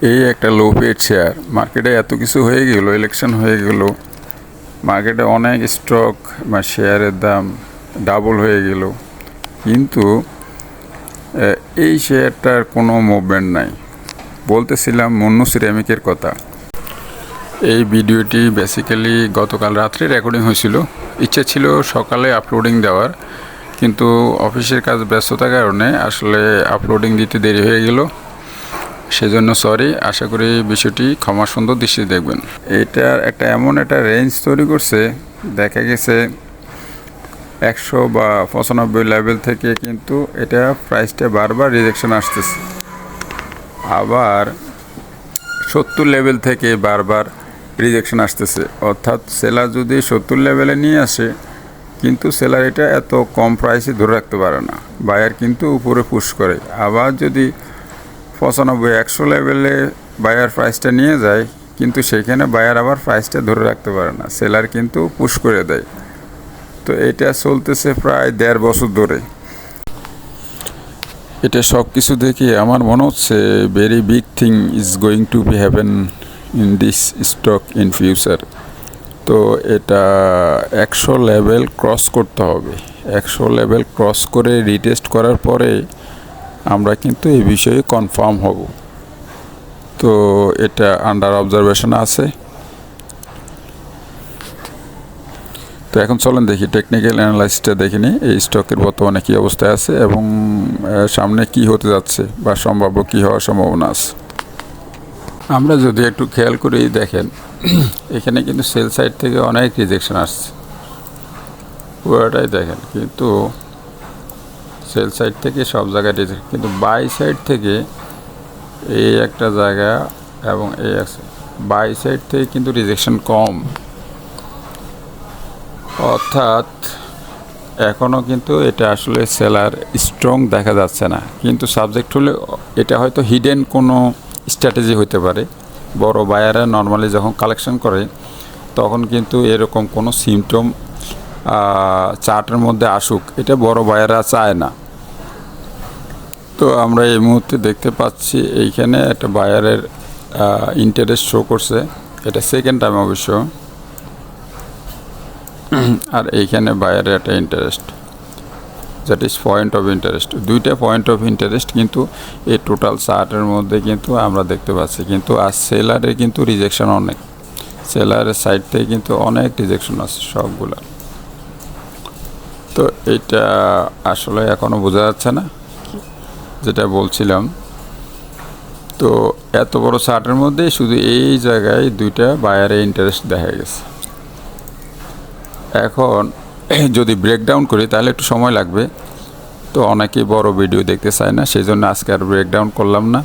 এই একটা লো paid share, মার্কেটে এত কিছু হয়ে গেল, ইলেকশন হয়ে গেল, মার্কেটে অনেক স্টক বা শেয়ারের দাম ডাবল হয়ে গেল, কিন্তু এই শেয়ারটার কোনো মুভমেন্ট নাই। বলতেছিলাম মুন্নু সিরামিকের কথা। এই ভিডিওটি বেসিক্যালি গতকাল রাত্রে রেকর্ডিং হয়েছিল, ইচ্ছে ছিল সকালে আপলোডিং দেওয়ার, কিন্তু অফিসের কাজ ব্যস্ততার কারণে আসলে আপলোডিং দিতে দেরি হয়ে গেল, সেজন্য সরি। আশা করি বিষয়টি ক্ষমা সুন্দর দৃষ্টিতে দেখবেন। এটার এমন একটা রেঞ্জ তৈরি করছে, দেখা গেছে 100 বা 95 লেভেল থেকে কিন্তু এটা প্রাইসটা বারবার রিজেকশন আসতেছে, আবার 70 লেভেল থেকে বারবার রিজেকশন আসতেছে। অর্থাৎ সেলার যদি 70 লেভেলে নিয়ে আসে, কিন্তু সেলার এটা এত কম প্রাইসে ধরে রাখতে পারে না, বায়ার কিন্তু উপরে পুশ করে। আবার যদি 95-100 লেভেলে বায়ার প্রাইসটা নিয়ে যায়, কিন্তু সেখানে বায়ার আবার প্রাইসটা ধরে রাখতে পারে না, সেলার কিন্তু পুশ করে দেয়। তো এটা চলতেছে প্রায় 1.5 বছর ধরে। এটা সব কিছু দেখে আমার মনে হচ্ছে very big thing is going to B happen in this stock in future. তো এটা 100 লেভেল ক্রস করতে হবে। 100 লেভেল ক্রস করে রিটেস্ট করার পরে আমরা কিন্তু এই বিষয়ে কনফার্ম হব। তো এটা আন্ডার অবজারভেশন আছে। তো এখন চলেন দেখি টেকনিক্যাল অ্যানালাইসিসটা দেখে নিই, এই স্টকের বর্তমানে কী অবস্থায় আছে এবং সামনে কি হতে যাচ্ছে বা সম্ভাব্য কী হওয়ার সম্ভাবনা আছে। আমরা যদি একটু খেয়াল করি দেখেন, এখানে কিন্তু সেল সাইড থেকে অনেক রিজেকশন আসছে, পুরোটাই দেখেন, কিন্তু সেল সাইড থেকে সব জায়গায় রিজেকশন, কিন্তু বাই সাইড থেকে এই একটা জায়গা এবং এই আছে, বাই সাইড থেকে কিন্তু রিজেকশন কম। অর্থাৎ এখনও কিন্তু এটা আসলে সেলার স্ট্রং দেখা যাচ্ছে না, কিন্তু সাবজেক্ট হলে এটা হয়তো হিডেন কোনো স্ট্র্যাটেজি হতে পারে। বড় বায়াররা নর্মালি যখন কালেকশন করে তখন কিন্তু এরকম কোনো সিমটম চার্টের মধ্যে আসুক, এটা বড় বায়াররা চায় না। তো আমরা এই মুহূর্তে দেখতে পাচ্ছি এইখানে একটা বায়ারের ইন্টারেস্ট শো করছে, এটা সেকেন্ড টাইম অবশ্য, আর এইখানে বায়ারের একটা interest, that is point of interest. দুইটা পয়েন্ট অফ ইন্টারেস্ট কিন্তু এই টোটাল চার্টের মধ্যে কিন্তু আমরা দেখতে পাচ্ছি, কিন্তু আর সেলারের কিন্তু রিজেকশন অনেক, সেলারের সাইড থেকে কিন্তু অনেক রিজেকশন আছে সবগুলো। তো এইটা আসলে এখনও বোঝা যাচ্ছে না, যেটা বলছিলাম। তো এত বড় চার্টের মধ্যে শুধু এই জায়গায় দুইটা বায়ারের ইন্টারেস্ট দেখা গেছে। এখন যদি ব্রেকডাউন করি তাহলে একটু সময় লাগবে, তো অনেকেই বড় ভিডিও দেখতে চায় না, সেই জন্য আজকে আর ব্রেকডাউন করলাম না।